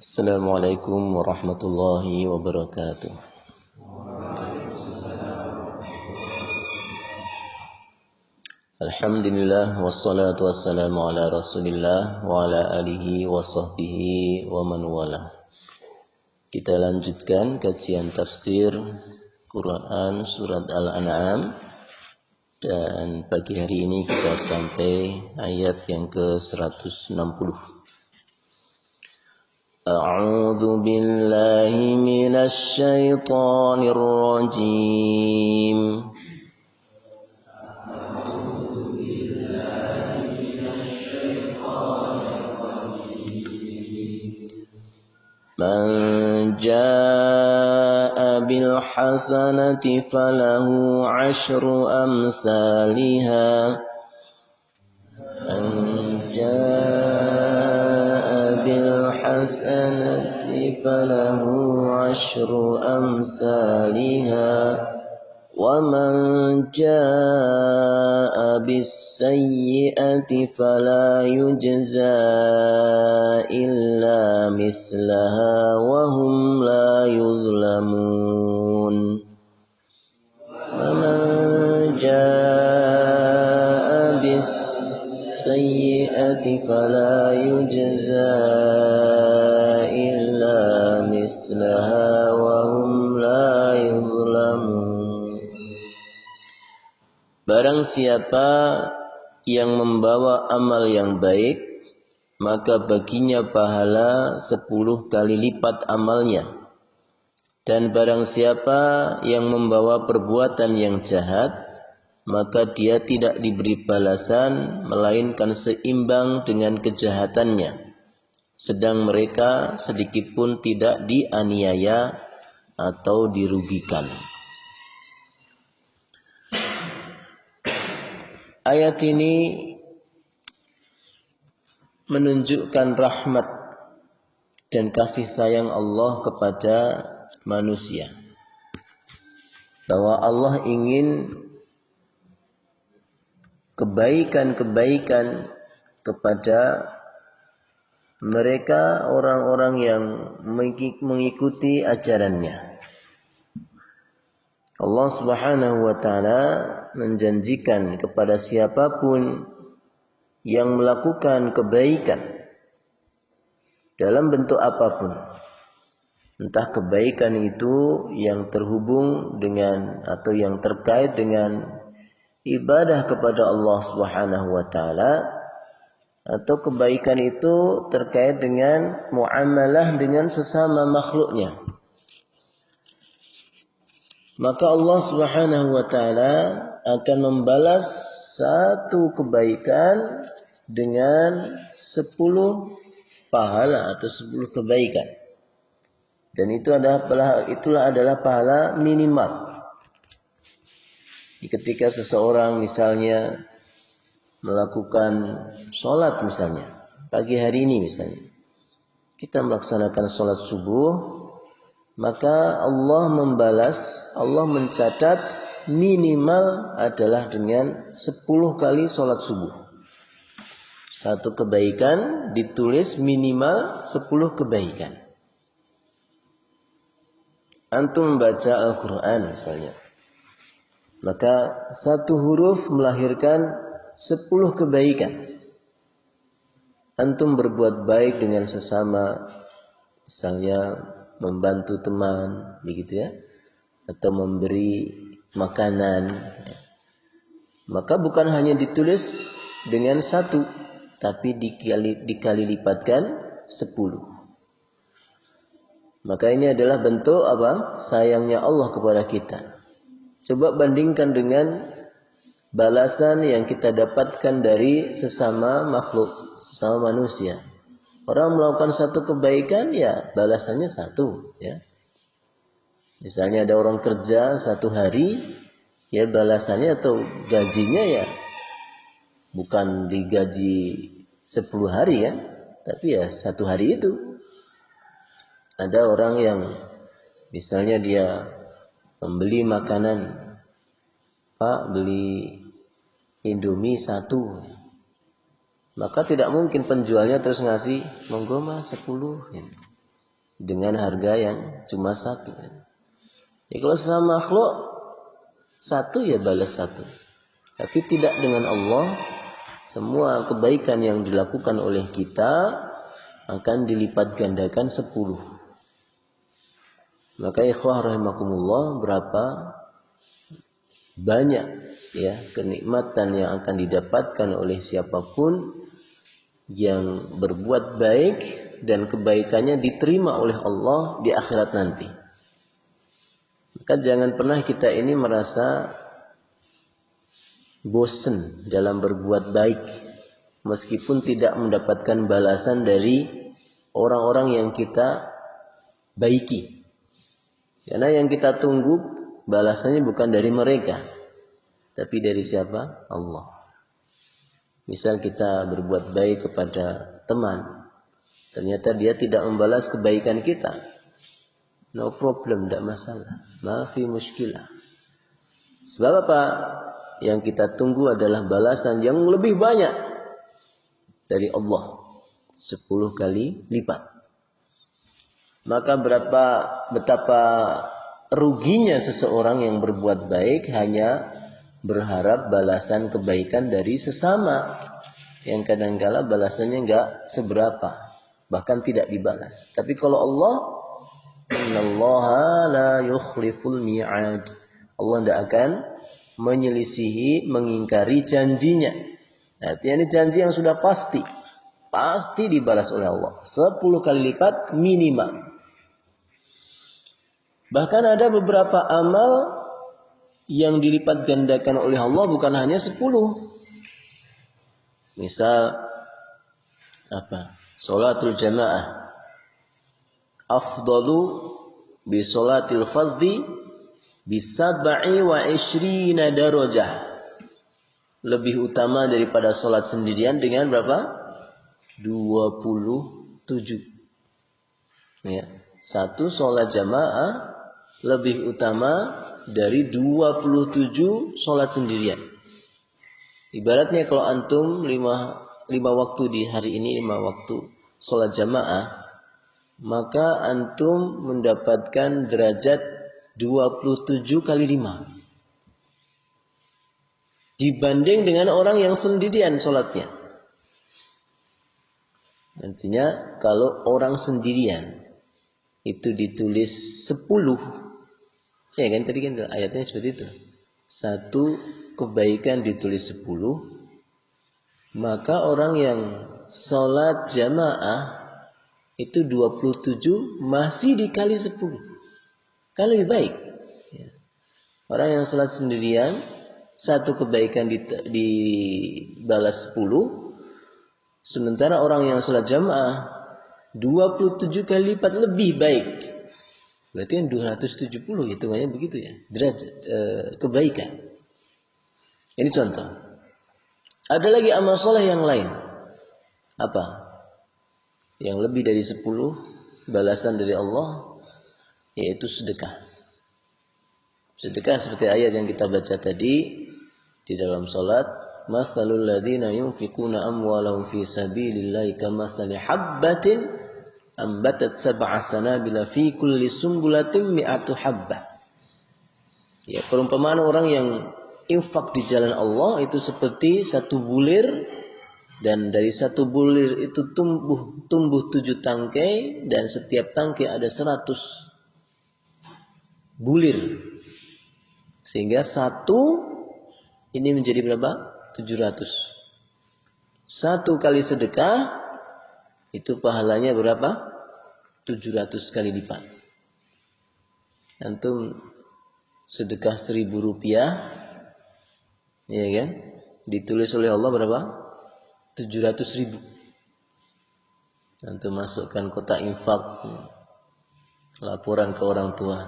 Assalamualaikum warahmatullahi wabarakatuh. Alhamdulillah wassalatu wassalamu ala Rasulillah wa ala alihi wa sahbihi wa man wala. Kita lanjutkan kajian tafsir Quran surat Al-An'am, dan pagi hari ini kita sampai ayat yang ke-160. A'udzu billahi minasy syaithanir rajim. Man jaa'a bil hasanati falahu 'asyru amsalha. Man jaa'a bil hasanati falahu 'asyru amsalha. وَمَنْ جَاءَ بِالسَّيِّئَةِ فَلَا يُجْزَى إِلَّا مِثْلَهَا وَهُمْ لَا يُظْلَمُونَ وَمَنْ جَاءَ بِالسَّيِّئَةِ فَلَا يُجْزَى إِلَّا مِثْلَهَا وَهُمْ لَا يُظْلَمُونَ. Barang siapa yang membawa amal yang baik, maka baginya pahala 10 kali lipat amalnya. Dan barang siapa yang membawa perbuatan yang jahat, maka dia tidak diberi balasan melainkan seimbang dengan kejahatannya. Sedang mereka sedikitpun tidak dianiaya atau dirugikan. Ayat ini menunjukkan rahmat dan kasih sayang Allah kepada manusia, bahwa Allah ingin kebaikan-kebaikan kepada mereka, orang-orang yang mengikuti ajarannya. Allah Subhanahu wa ta'ala menjanjikan kepada siapapun yang melakukan kebaikan dalam bentuk apapun, entah kebaikan itu yang terhubung dengan atau yang terkait dengan ibadah kepada Allah Subhanahu wa ta'ala, atau kebaikan itu terkait dengan muamalah dengan sesama makhluknya, maka Allah Subhanahu wa ta'ala akan membalas satu kebaikan dengan 10 pahala atau 10 kebaikan. Dan itulah adalah pahala minimal. Ketika seseorang misalnya melakukan sholat, misalnya pagi hari ini misalnya kita melaksanakan sholat subuh, maka Allah membalas, Allah mencatat minimal adalah dengan 10 kali sholat subuh. Satu kebaikan ditulis minimal 10 kebaikan. Antum membaca Al-Quran misalnya, maka satu huruf melahirkan 10 kebaikan. Antum berbuat baik dengan sesama, misalnya membantu teman, begitu ya, atau memberi makanan, maka bukan hanya ditulis dengan 1, tapi dikali lipatkan 10. Maka ini adalah bentuk apa? Sayangnya Allah kepada kita. Coba bandingkan dengan balasan yang kita dapatkan dari sesama makhluk, sesama manusia. Orang melakukan satu kebaikan, ya balasannya 1, ya. Misalnya ada orang kerja 1 hari, ya balasannya atau gajinya ya bukan digaji 10 hari ya, tapi ya 1 hari itu. Ada orang yang misalnya dia membeli makanan, Pak beli Indomie 1, maka tidak mungkin penjualnya terus ngasih monggo mas 10. dengan harga yang cuma satu. Ya kalau sama makhluk satu ya balas satu. Tapi tidak dengan Allah. Semua kebaikan yang dilakukan oleh kita akan dilipat gandakan 10. Maka ikhwah rahimakumullah, berapa banyak ya kenikmatan yang akan didapatkan oleh siapapun yang berbuat baik dan kebaikannya diterima oleh Allah di akhirat nanti. Maka jangan pernah kita ini merasa bosan dalam berbuat baik meskipun tidak mendapatkan balasan dari orang-orang yang kita baiki. Karena yang kita tunggu balasannya bukan dari mereka, tapi dari siapa? Allah. Misal kita berbuat baik kepada teman, ternyata dia tidak membalas kebaikan kita, no problem, tidak masalah, maafi muskilah. Sebab apa? Yang kita tunggu adalah balasan yang lebih banyak dari Allah, 10 kali lipat. Maka betapa ruginya seseorang yang berbuat baik hanya berharap balasan kebaikan dari sesama, yang kadangkala balasannya enggak seberapa, bahkan tidak dibalas. Tapi kalau Allah, innallaha la yukhliful mi'ad. Allah tidak akan menyelisihi, mengingkari janjinya. Artinya ini janji yang sudah pasti dibalas oleh Allah 10 kali lipat minimal. Bahkan ada beberapa amal yang dilipat gandakan oleh Allah bukan hanya 10. Misal apa? Salatul jamaah afdalu bi salatil fardhi bisab'i wa ishrina darajah. Lebih utama daripada sholat sendirian dengan berapa? 27. Ya. Satu sholat jamaah lebih utama dari 27 sholat sendirian. Ibaratnya kalau antum 5 waktu di hari ini, 5 waktu sholat jamaah, maka antum mendapatkan derajat 27 kali 5 dibanding dengan orang yang sendirian sholatnya. Artinya kalau orang sendirian itu ditulis 10, ya kan tadi kan ayatnya seperti itu, satu kebaikan ditulis 10, maka orang yang sholat jamaah itu 27 masih dikali 10. Kan lebih baik. Orang yang sholat sendirian, satu kebaikan dibalas 10, sementara orang yang sholat jamaah 27 kali lipat lebih baik. Berarti kan 270 hitungannya begitu ya, derajat kebaikan. Ini contoh. Ada lagi amal soleh yang lain. Apa? Yang lebih dari 10 balasan dari Allah, yaitu sedekah. Sedekah seperti ayat yang kita baca tadi di dalam salat, masalul ladzina yunfikuna amwalahum fi sabilillahi kamathali habbatin ambatat sab'a sanabila fi kulli sumbulatin mi'atu habbah. Ya, perumpamaan orang yang infak di jalan Allah itu seperti satu bulir, dan dari satu bulir itu tumbuh 7 tangkai, dan setiap tangkai ada 100 bulir, sehingga satu ini menjadi berapa? 700. Satu kali sedekah itu pahalanya berapa? 700 kali lipat. Antum sedekah 1.000 rupiah, ya kan? Ditulis oleh Allah berapa? 700.000. Antum masukkan kotak infak, laporan ke orang tua,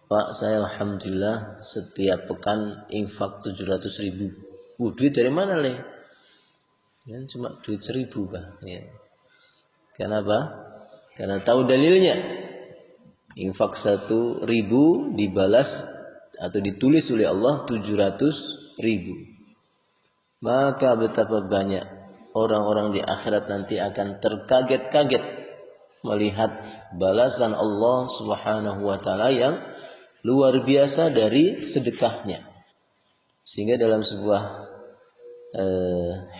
Pak, saya alhamdulillah setiap pekan infak 700.000. Duit dari mana leh? Ya, cuma duit 1.000 Pak. Ya. Kenapa? Karena tahu dalilnya. Infak 1.000 dibalas atau ditulis oleh Allah 700.000. Maka betapa banyak orang-orang di akhirat nanti akan terkaget-kaget melihat balasan Allah Subhanahu wa taala yang luar biasa dari sedekahnya. Sehingga dalam sebuah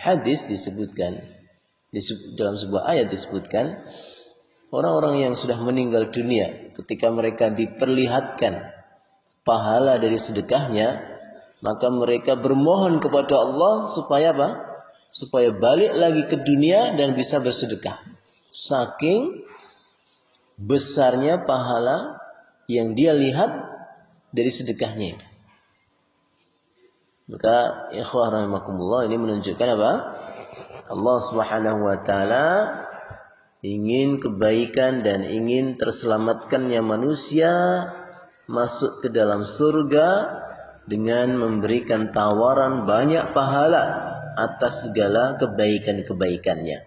hadis disebutkan, dalam sebuah ayat disebutkan, orang-orang yang sudah meninggal dunia ketika mereka diperlihatkan pahala dari sedekahnya, maka mereka bermohon kepada Allah supaya apa? Supaya balik lagi ke dunia dan bisa bersedekah. Saking besarnya pahala yang dia lihat dari sedekahnya itu. Maka ikhwah rahimakumullah, ini menunjukkan apa? Allah Subhanahu wa taala ingin kebaikan dan ingin terselamatkannya manusia masuk ke dalam surga dengan memberikan tawaran banyak pahala atas segala kebaikan-kebaikannya.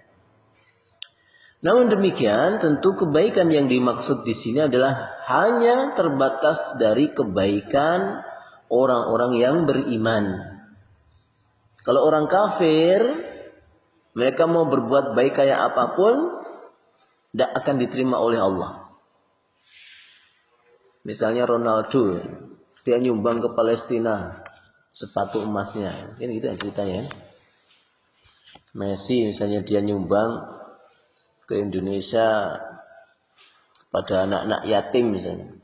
Namun demikian, tentu kebaikan yang dimaksud di sini adalah hanya terbatas dari kebaikan orang-orang yang beriman. Kalau orang kafir, mereka mau berbuat baik kayak apapun, tidak akan diterima oleh Allah. Misalnya Ronaldo, dia nyumbang ke Palestina sepatu emasnya, ini gitu ceritanya. Messi misalnya dia nyumbang ke Indonesia pada anak-anak yatim misalnya,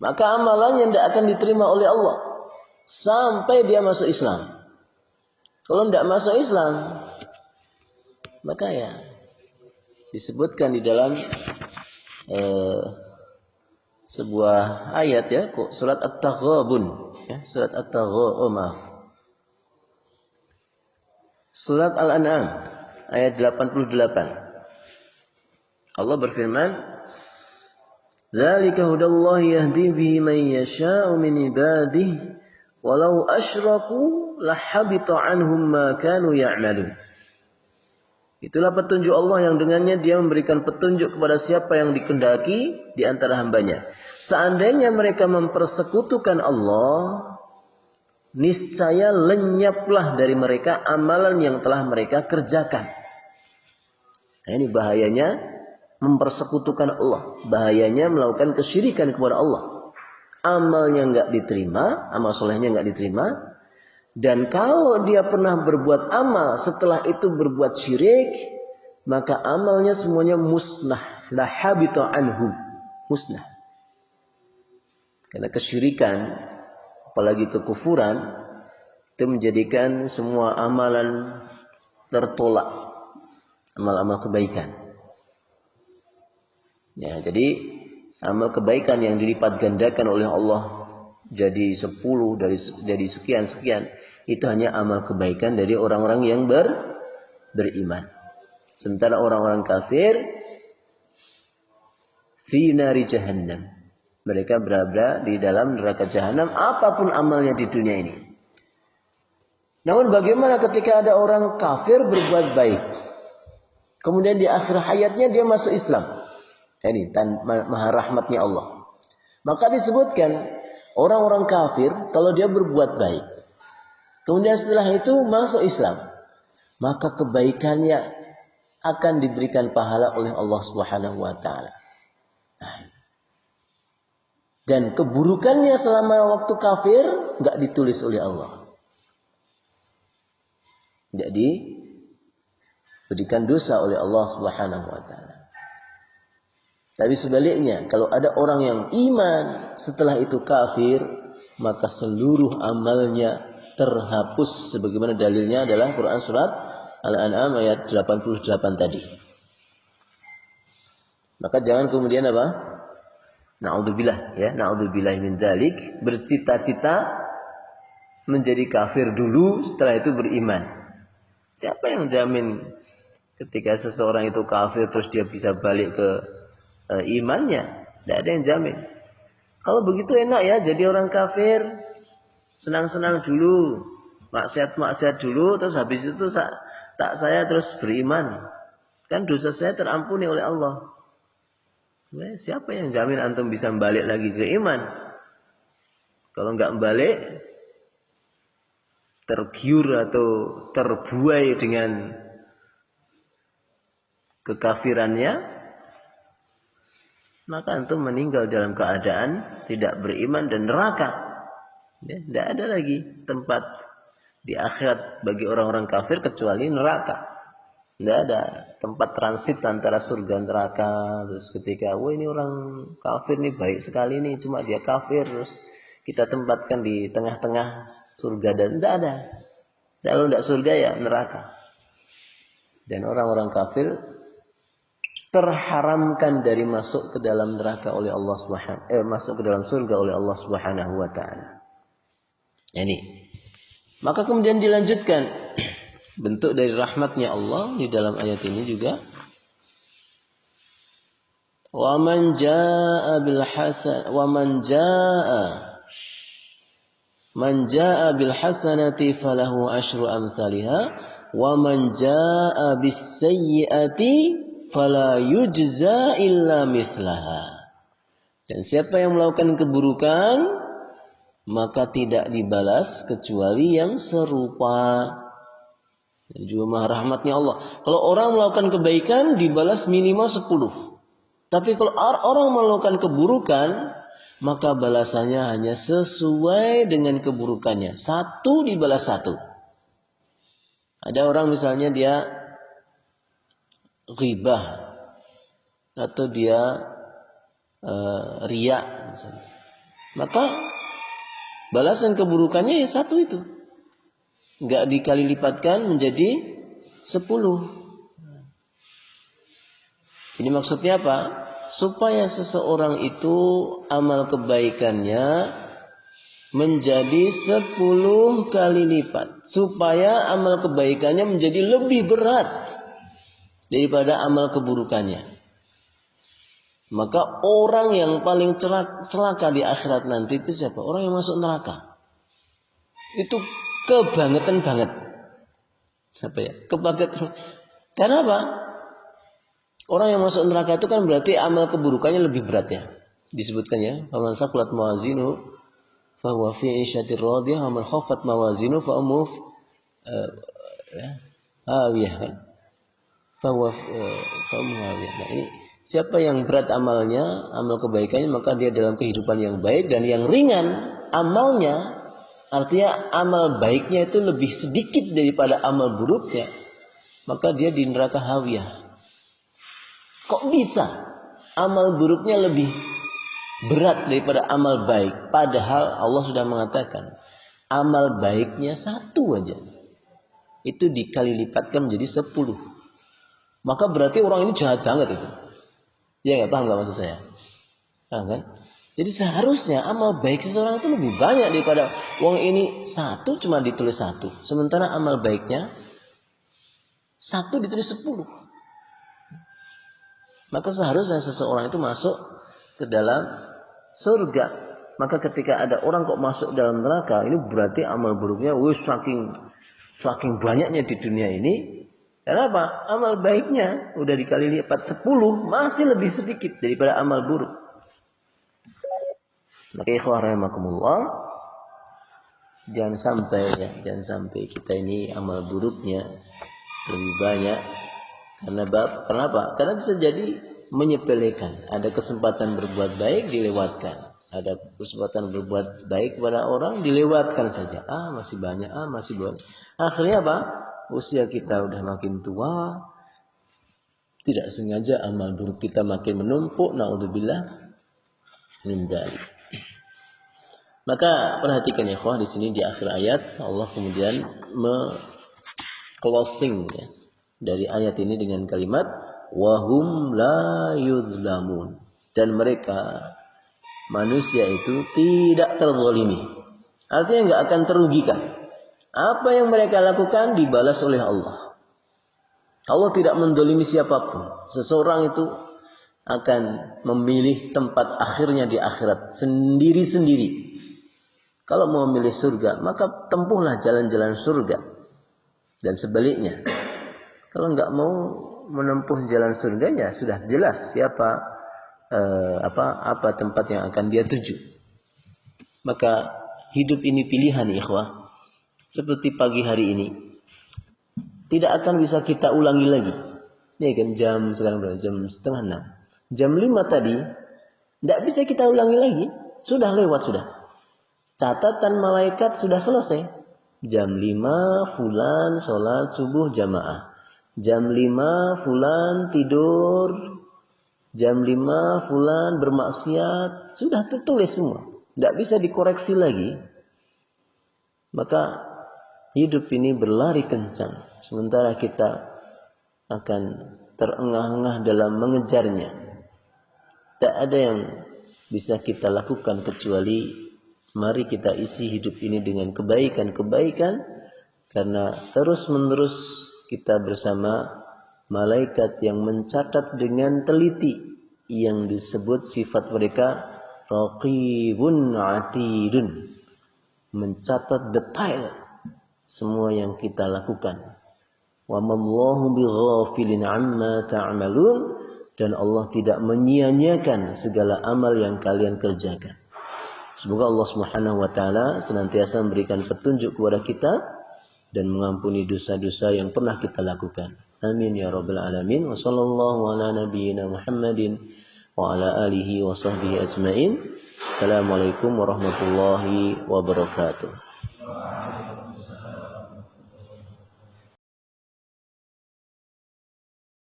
maka amalannya tidak akan diterima oleh Allah sampai dia masuk Islam. Kalau tidak masuk Islam, maka ya disebutkan di dalam sebuah ayat ya, surat At-Taghabun ya, surat At-Taghabun, surat Al-An'am ayat 88. Allah berfirman, "Dzalika hudallahi yahdi bihi man yasha'u min ibadihi walau asyraku lahabita 'anhum ma kanu ya'malun." Itulah petunjuk Allah yang dengannya dia memberikan petunjuk kepada siapa yang dikehendaki di antara hambanya. Seandainya mereka mempersekutukan Allah, niscaya lenyaplah dari mereka amalan yang telah mereka kerjakan. Nah, ini bahayanya mempersekutukan Allah, bahayanya melakukan kesyirikan kepada Allah. Amalnya enggak diterima, amal solehnya enggak diterima. Dan kalau dia pernah berbuat amal setelah itu berbuat syirik, maka amalnya semuanya musnah, la habita anhu, musnah. Karena kesyirikan, apalagi kekufuran, itu menjadikan semua amalan tertolak, amal-amal kebaikan. Ya, jadi amal kebaikan yang dilipat gandakan oleh Allah jadi 10 dari sekian itu hanya amal kebaikan dari orang-orang yang beriman. Sementara orang-orang kafir fi nari jahannam, mereka berada di dalam neraka jahanam apapun amalnya di dunia ini. Namun bagaimana ketika ada orang kafir berbuat baik, kemudian di akhir hayatnya dia masuk Islam? Ini maha rahmatnya Allah. Maka disebutkan orang-orang kafir kalau dia berbuat baik, kemudian setelah itu masuk Islam, maka kebaikannya akan diberikan pahala oleh Allah Subhanahu wa taala. Dan keburukannya selama waktu kafir enggak ditulis oleh Allah. Jadi diberikan dosa oleh Allah Subhanahu wa taala. Tapi sebaliknya, kalau ada orang yang iman setelah itu kafir, maka seluruh amalnya terhapus, sebagaimana dalilnya adalah Quran surat Al-An'am ayat 88 tadi. Maka jangan kemudian apa? Na'udzubillah ya, na'udzubillah min dzalik, bercita-cita menjadi kafir dulu setelah itu beriman. Siapa yang jamin ketika seseorang itu kafir terus dia bisa balik ke imannya? Tidak ada yang jamin. Kalau begitu enak ya, jadi orang kafir, senang-senang dulu, maksiat-maksiat dulu, terus habis itu saya terus beriman, kan dosa saya terampuni oleh Allah. Siapa yang jamin antum bisa balik lagi ke iman? Kalau nggak balik, tergiur atau terbuai dengan kekafirannya, maka antum meninggal dalam keadaan tidak beriman dan neraka. Ya, tidak ada lagi tempat di akhirat bagi orang-orang kafir kecuali neraka. Tidak ada tempat transit antara surga dan neraka. Terus ketika, wah ini orang kafir nih baik sekali nih, cuma dia kafir, terus kita tempatkan di tengah-tengah surga, dan tidak ada. Kalau tidak surga ya neraka. Dan orang-orang kafir terharamkan dari masuk ke dalam neraka oleh Allah masuk ke dalam surga oleh Allah Subhanahu wa taala. Ini. Maka kemudian dilanjutkan bentuk dari rahmatnya Allah di dalam ayat ini juga. Wa man jaa bil hasanati falahu asyru amsalha wa man jaa bis sayyiati fala yujza illa mislaha. Dan siapa yang melakukan keburukan maka tidak dibalas kecuali yang serupa. Ini juga maha rahmatnya Allah. Kalau orang melakukan kebaikan dibalas minimal 10. Tapi kalau orang melakukan keburukan maka balasannya hanya sesuai dengan keburukannya. 1 dibalas 1. Ada orang misalnya dia ghibah atau dia riya misalnya. Maka balasan keburukannya ya 1 itu. Enggak dikali lipatkan menjadi 10. Ini maksudnya apa? Supaya seseorang itu amal kebaikannya menjadi 10 kali lipat. Supaya amal kebaikannya menjadi lebih berat daripada amal keburukannya. Maka orang yang paling celaka di akhirat nanti itu siapa? Orang yang masuk neraka. Itu kebangetan banget. Apa ya? Kebangetan. Karena apa? Orang yang masuk neraka itu kan berarti amal keburukannya lebih berat ya. Disebutkan ya, faman saqulat mawazinu fa huwa fi 'isyatir radiyah wa man khaffat mawazinu fa ummuhu hawiyah kan. Nah ini siapa yang berat amalnya, amal kebaikannya, maka dia dalam kehidupan yang baik, dan yang ringan amalnya, artinya amal baiknya itu lebih sedikit daripada amal buruknya, maka dia di neraka hawiyah. Kok bisa amal buruknya lebih berat daripada amal baik? Padahal Allah sudah mengatakan amal baiknya 1 aja itu dikali lipatkan menjadi 10. Maka berarti orang ini jahat banget itu. Ya nggak, paham nggak maksud saya? Paham kan? Jadi seharusnya amal baik seseorang itu lebih banyak daripada uang ini 1 cuma ditulis 1. Sementara amal baiknya 1 ditulis 10. Maka seharusnya seseorang itu masuk ke dalam surga. Maka ketika ada orang kok masuk dalam neraka, ini berarti amal buruknya saking banyaknya di dunia ini. Kenapa? Amal baiknya udah dikali lipat 10 masih lebih sedikit daripada amal buruk. Maka ikhwah rahimakumullah, jangan sampai kita ini amal buruknya lebih banyak. Kenapa? Karena bisa jadi menyepelekan. Ada kesempatan berbuat baik dilewatkan. Ada kesempatan berbuat baik kepada orang dilewatkan saja. Masih banyak. Akhirnya apa? Usia kita udah makin tua. Tidak sengaja amal buruk kita makin menumpuk. Naudzubillah min dzalik. Maka perhatikan ya ikhwah, di sini di akhir ayat Allah kemudian closing ya dari ayat ini dengan kalimat wahum la yuzlamun, dan mereka manusia itu tidak terzalimi, artinya enggak akan terugikan. Apa yang mereka lakukan dibalas oleh Allah. Allah tidak mendolimi siapapun. Seseorang itu akan memilih tempat akhirnya di akhirat sendiri-sendiri. Kalau mau memilih surga, maka tempuhlah jalan-jalan surga, dan sebaliknya. Kalau nggak mau menempuh jalan surga, ya sudah jelas siapa apa tempat yang akan dia tuju. Maka hidup ini pilihan, ikhwah. Seperti pagi hari ini, tidak akan bisa kita ulangi lagi. Ini kan sekarang berapa? Jam 5:30. Jam 5 tadi Tidak bisa kita ulangi lagi. Sudah lewat sudah. Catatan malaikat sudah selesai. Jam 5 fulan sholat subuh jamaah. Jam 5 fulan tidur. Jam 5 fulan bermaksiat. Sudah tertulis semua. Tidak bisa dikoreksi lagi. Maka hidup ini berlari kencang. Sementara kita akan terengah-engah dalam mengejarnya. Tak ada yang bisa kita lakukan kecuali mari kita isi hidup ini dengan kebaikan-kebaikan, karena terus-menerus kita bersama malaikat yang mencatat dengan teliti yang disebut sifat mereka raqibun atidun, mencatat detail semua yang kita lakukan. Wa mallahu bighafilin amma ta'malun, dan Allah tidak menyia-nyiakan segala amal yang kalian kerjakan. Semoga Allah Subhanahu wa taala senantiasa memberikan petunjuk kepada kita dan mengampuni dosa-dosa yang pernah kita lakukan. Amin ya rabbal alamin. Wa sallallahu ala nabiyyina Muhammadin wa ala alihi wa sahbihi ajmain. Assalamualaikum warahmatullahi wabarakatuh.